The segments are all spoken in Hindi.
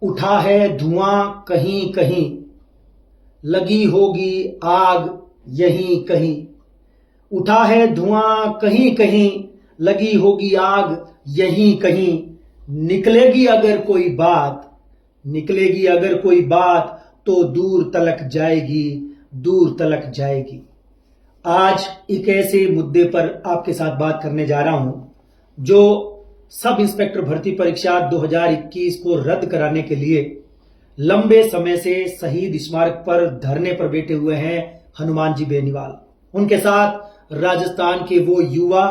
उठा है धुआं कहीं कहीं, लगी होगी आग यहीं कहीं। उठा है धुआं कहीं कहीं, लगी होगी आग यहीं कहीं। निकलेगी अगर कोई बात, निकलेगी अगर कोई बात, तो दूर तलक जाएगी, दूर तलक जाएगी। आज एक ऐसे मुद्दे पर आपके साथ बात करने जा रहा हूं जो सब इंस्पेक्टर भर्ती परीक्षा 2021 को रद्द कराने के लिए लंबे समय से शहीद स्मारक पर धरने पर बैठे हुए हैं हनुमान जी बेनीवाल। उनके साथ राजस्थान के वो युवा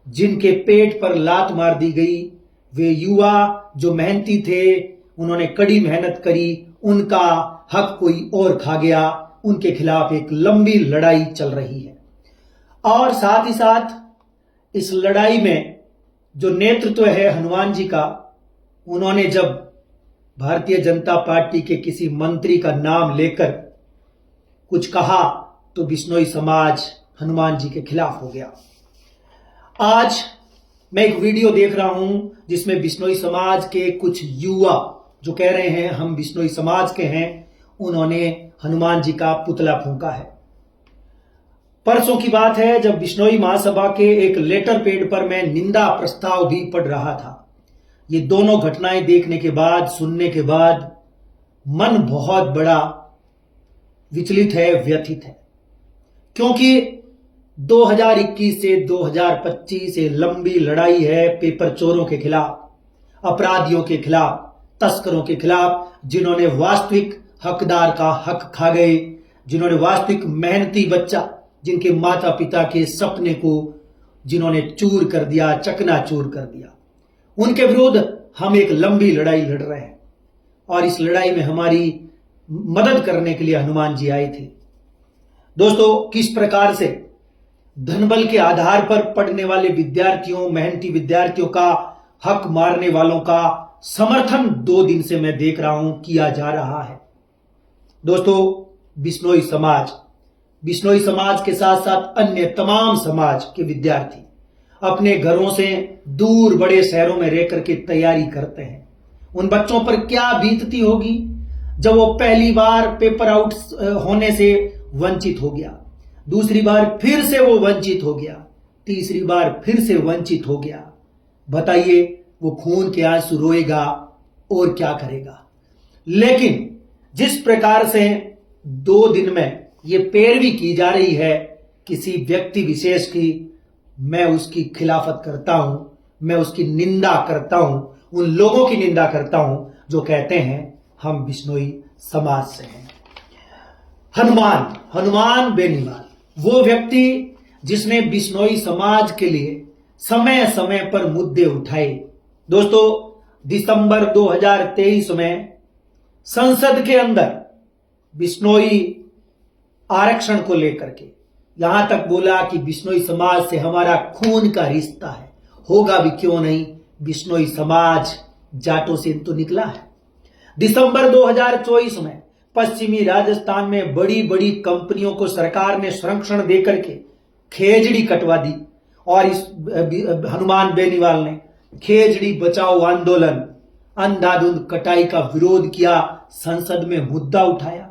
जिनके पेट पर लात मार दी गई, वे युवा जो मेहनती थे, उन्होंने कड़ी मेहनत करी, उनका हक कोई और खा गया, उनके खिलाफ एक लंबी लड़ाई चल रही है। और साथ ही साथ इस लड़ाई में जो नेतृत्व है हनुमान जी का, उन्होंने जब भारतीय जनता पार्टी के किसी मंत्री का नाम लेकर कुछ कहा तो बिश्नोई समाज हनुमान जी के खिलाफ हो गया। आज मैं एक वीडियो देख रहा हूं जिसमें बिश्नोई समाज के कुछ युवा जो कह रहे हैं हम बिश्नोई समाज के हैं, उन्होंने हनुमान जी का पुतला फूंका है। परसों की बात है जब बिश्नोई महासभा के एक लेटर पैड पर मैं निंदा प्रस्ताव भी पढ़ रहा था। ये दोनों घटनाएं देखने के बाद, सुनने के बाद मन बहुत बड़ा विचलित है, व्यथित है। क्योंकि 2021 से 2025 से लंबी लड़ाई है पेपर चोरों के खिलाफ, अपराधियों के खिलाफ, तस्करों के खिलाफ, जिन्होंने वास्तविक हकदार का हक खा गए, जिन्होंने वास्तविक मेहनती बच्चा, जिनके माता पिता के सपने को जिन्होंने चूर कर दिया, चकनाचूर कर दिया, उनके विरुद्ध हम एक लंबी लड़ाई लड़ रहे हैं। और इस लड़ाई में हमारी मदद करने के लिए हनुमान जी आए थे। दोस्तों, किस प्रकार से धनबल के आधार पर पढ़ने वाले विद्यार्थियों, मेहनती विद्यार्थियों का हक मारने वालों का समर्थन 2 दिन से मैं देख रहा हूं किया जा रहा है। दोस्तों, बिश्नोई समाज के साथ साथ अन्य तमाम समाज के विद्यार्थी अपने घरों से दूर बड़े शहरों में रहकर के तैयारी करते हैं। उन बच्चों पर क्या बीतती होगी जब वो पहली बार पेपर आउट होने से वंचित हो गया, दूसरी बार फिर से वो वंचित हो गया, तीसरी बार फिर से वंचित हो गया। बताइए, वो खून के आंसू रोएगा और क्या करेगा। लेकिन जिस प्रकार से 2 दिन में ये पैरवी की जा रही है किसी व्यक्ति विशेष की, मैं उसकी खिलाफत करता हूं, मैं उसकी निंदा करता हूं, उन लोगों की निंदा करता हूं जो कहते हैं हम बिश्नोई समाज से हैं। हनुमान बेनीवाल वो व्यक्ति जिसने बिश्नोई समाज के लिए समय समय पर मुद्दे उठाए। दोस्तों, दिसंबर 2023 में संसद के अंदर बिश्नोई आरक्षण को लेकर के यहां तक बोला कि बिश्नोई समाज से हमारा खून का रिश्ता है, होगा भी क्यों नहीं, बिश्नोई समाज जाटों से तो निकला है। दिसंबर 2024 में पश्चिमी राजस्थान में बड़ी बड़ी कंपनियों को सरकार ने संरक्षण देकर के खेजड़ी कटवा दी और इस हनुमान बेनीवाल ने खेजड़ी बचाओ आंदोलन, अंधाधुंध कटाई का विरोध किया, संसद में मुद्दा उठाया।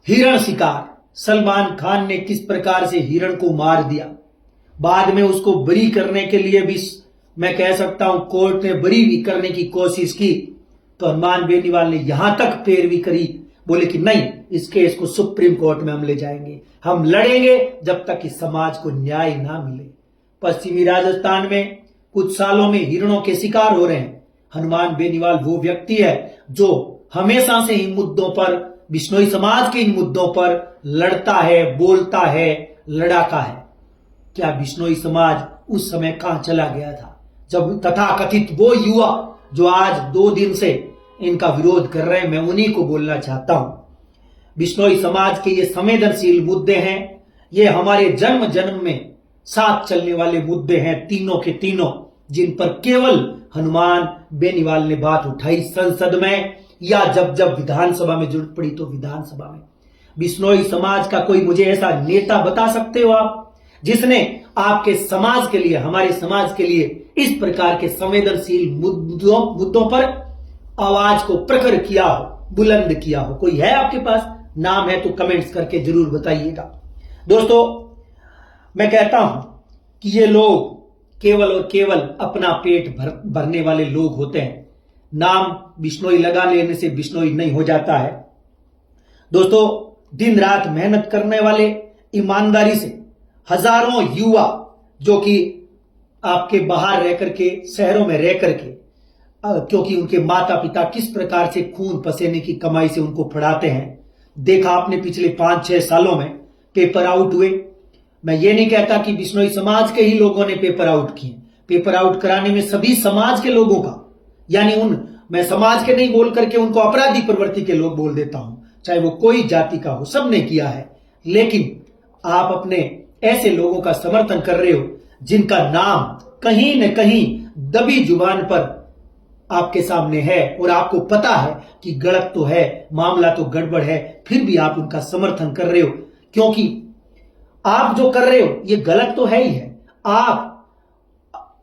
हिरण शिकार, सलमान खान ने किस प्रकार से हिरण को मार दिया, बाद में उसको बरी करने के लिए भी मैं कह सकता हूं कोर्ट ने बरी भी करने की कोशिश की, तो हनुमान बेनीवाल ने यहां तक पैरवी करी, बोले कि नहीं, इस केस को सुप्रीम कोर्ट में हम ले जाएंगे, हम लड़ेंगे जब तक इस समाज को न्याय ना मिले। पश्चिमी राजस्थान में कुछ सालों में हिरणों के शिकार हो रहे हैं। हनुमान बेनीवाल वो व्यक्ति है जो हमेशा से इन मुद्दों पर, बिश्नोई समाज के इन मुद्दों पर लड़ता है, बोलता है, लड़ाका है। क्या बिश्नोई समाज उस समय कहां चला गया था जब तथाकथित वो युवा जो आज 2 दिन से इनका विरोध कर रहे हैं, मैं उन्हीं को बोलना चाहता हूं। बिश्नोई समाज के ये संवेदनशील मुद्दे हैं, ये हमारे जन्म जन्म में साथ चलने वाले मुद्दे हैं, तीनों के तीनों, जिन पर केवल हनुमान बेनीवाल ने बात उठाई संसद में, या जब विधानसभा में जरूरत पड़ी तो विधानसभा में। बिश्नोई समाज का कोई मुझे ऐसा नेता बता सकते हो आप जिसने आपके समाज के लिए, हमारे समाज के लिए इस प्रकार के संवेदनशील मुद्दों पर आवाज को प्रखर किया हो, बुलंद किया हो? कोई है आपके पास? नाम है तो कमेंट्स करके जरूर बताइएगा। दोस्तों, मैं कहता हूं कि ये लोग केवल और केवल अपना पेट भरने वाले लोग होते हैं। नाम बिश्नोई लगा लेने से बिश्नोई नहीं हो जाता है। दोस्तों, दिन रात मेहनत करने वाले, ईमानदारी से हजारों युवा जो कि आपके बाहर रह करके, शहरों में रह करके, क्योंकि उनके माता पिता किस प्रकार से खून पसीने की कमाई से उनको पढ़ाते हैं, देखा आपने पिछले 5-6 सालों में पेपर आउट हुए। मैं ये नहीं कहता कि बिश्नोई समाज के ही लोगों ने पेपर आउट किए। पेपर आउट कराने में सभी समाज के लोगों का, यानी मैं समाज के नहीं बोल करके उनको अपराधी प्रवृत्ति के लोग बोल देता हूं, चाहे वो कोई जाति का हो, सबने किया है। लेकिन आप अपने ऐसे लोगों का समर्थन कर रहे हो जिनका नाम कहीं न कहीं दबी जुबान पर आपके सामने है और आपको पता है कि गलत तो है, मामला तो गड़बड़ है, फिर भी आप उनका समर्थन कर रहे हो, क्योंकि आप जो कर रहे हो ये गलत तो है ही है। आप,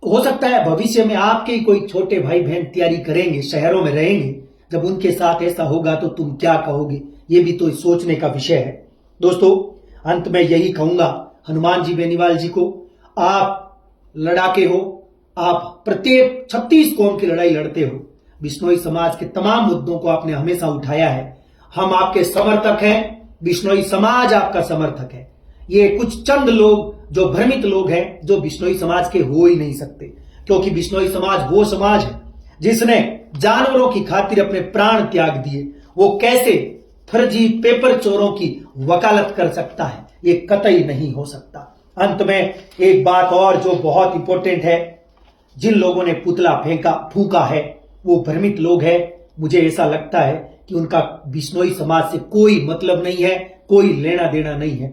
हो सकता है भविष्य में आपके कोई छोटे भाई बहन तैयारी करेंगे, शहरों में रहेंगे, जब उनके साथ ऐसा होगा तो तुम क्या कहोगे? ये भी तो सोचने का विषय है। दोस्तों, अंत में यही कहूंगा हनुमान जी बेनीवाल जी को, आप लड़ाके हो, आप प्रत्येक 36 कौम की लड़ाई लड़ते हो। बिश्नोई समाज के तमाम मुद्दों को आपने हमेशा उठाया है। हम आपके समर्थक हैं, बिश्नोई समाज आपका समर्थक है। ये कुछ चंद लोग जो भ्रमित लोग हैं, जो बिश्नोई समाज के हो ही नहीं सकते, क्योंकि बिश्नोई समाज वो समाज है जिसने जानवरों की खातिर अपने प्राण त्याग दिए। वो कैसे फर्जी पेपर चोरों की वकालत कर सकता है? ये कतई नहीं हो सकता। अंत में एक बात और जो बहुत इंपॉर्टेंट है, जिन लोगों ने पुतला फूंका है वो भ्रमित लोग हैं। मुझे ऐसा लगता है कि उनका बिश्नोई समाज से कोई मतलब नहीं है, कोई लेना देना नहीं है,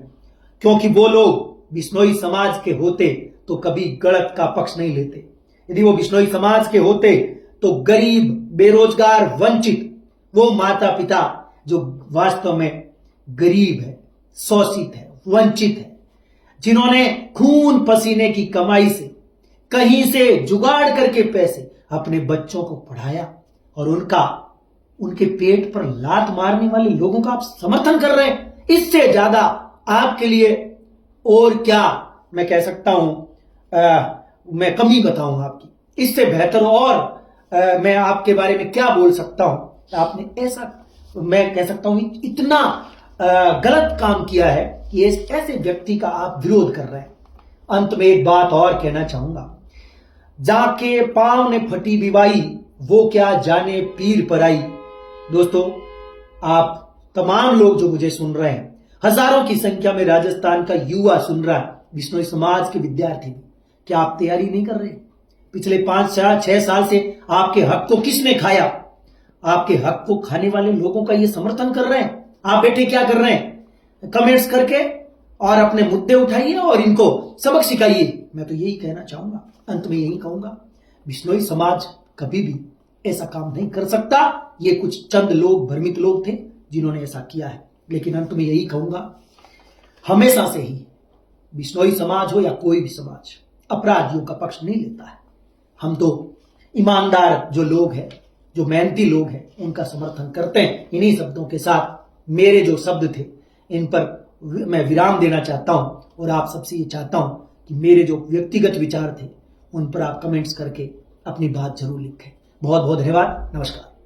क्योंकि वो लोग बिश्नोई समाज के होते तो कभी गलत का पक्ष नहीं लेते। यदि वो बिश्नोई समाज के होते तो गरीब, बेरोजगार, वंचित वो माता पिता जो वास्तव में गरीब है, शोषित है, वंचित है, जिन्होंने खून पसीने की कमाई से कहीं से जुगाड़ करके पैसे अपने बच्चों को पढ़ाया, और उनके पेट पर लात मारने वाले लोगों का आप समर्थन कर रहे हैं। इससे ज्यादा आपके लिए और क्या मैं कह सकता हूं, मैं कमी बताऊं आपकी। इससे बेहतर और मैं आपके बारे में क्या बोल सकता हूं? आपने ऐसा, मैं कह सकता हूं, इतना गलत काम किया है कि ऐसे व्यक्ति का आप विरोध कर रहे हैं। अंत में एक बात और कहना चाहूंगा, जाके पांव ने फटी विवाई, वो क्या जाने पीर पराई। दोस्तों, आप तमाम लोग जो मुझे सुन रहे हैं, हजारों की संख्या में राजस्थान का युवा सुन रहा है, बिश्नोई समाज के विद्यार्थी, क्या आप तैयारी नहीं कर रहे? पिछले 5-6 साल से आपके हक को किसने खाया? आपके हक को खाने वाले लोगों का ये समर्थन कर रहे हैं। आप बेटे क्या कर रहे हैं? कमेंट्स करके और अपने मुद्दे उठाइए और इनको सबक सिखाइए। मैं तो यही कहना चाहूंगा, अंत में यही कहूंगा, बिश्नोई समाज कभी भी ऐसा काम नहीं कर सकता। ये कुछ चंद लोग, भ्रमित लोग थे जिन्होंने ऐसा किया है। लेकिन अंत में यही कहूंगा, हमेशा से ही बिश्नोई समाज हो या कोई भी समाज अपराधियों का पक्ष नहीं लेता है। हम तो ईमानदार जो लोग हैं, जो मेहनती लोग हैं, उनका समर्थन करते हैं। इन्हीं शब्दों के साथ मेरे जो शब्द थे इन पर मैं विराम देना चाहता हूं, और आप सबसे ये चाहता हूं कि मेरे जो व्यक्तिगत विचार थे उन पर आप कमेंट्स करके अपनी बात जरूर लिखें। बहुत बहुत धन्यवाद। नमस्कार।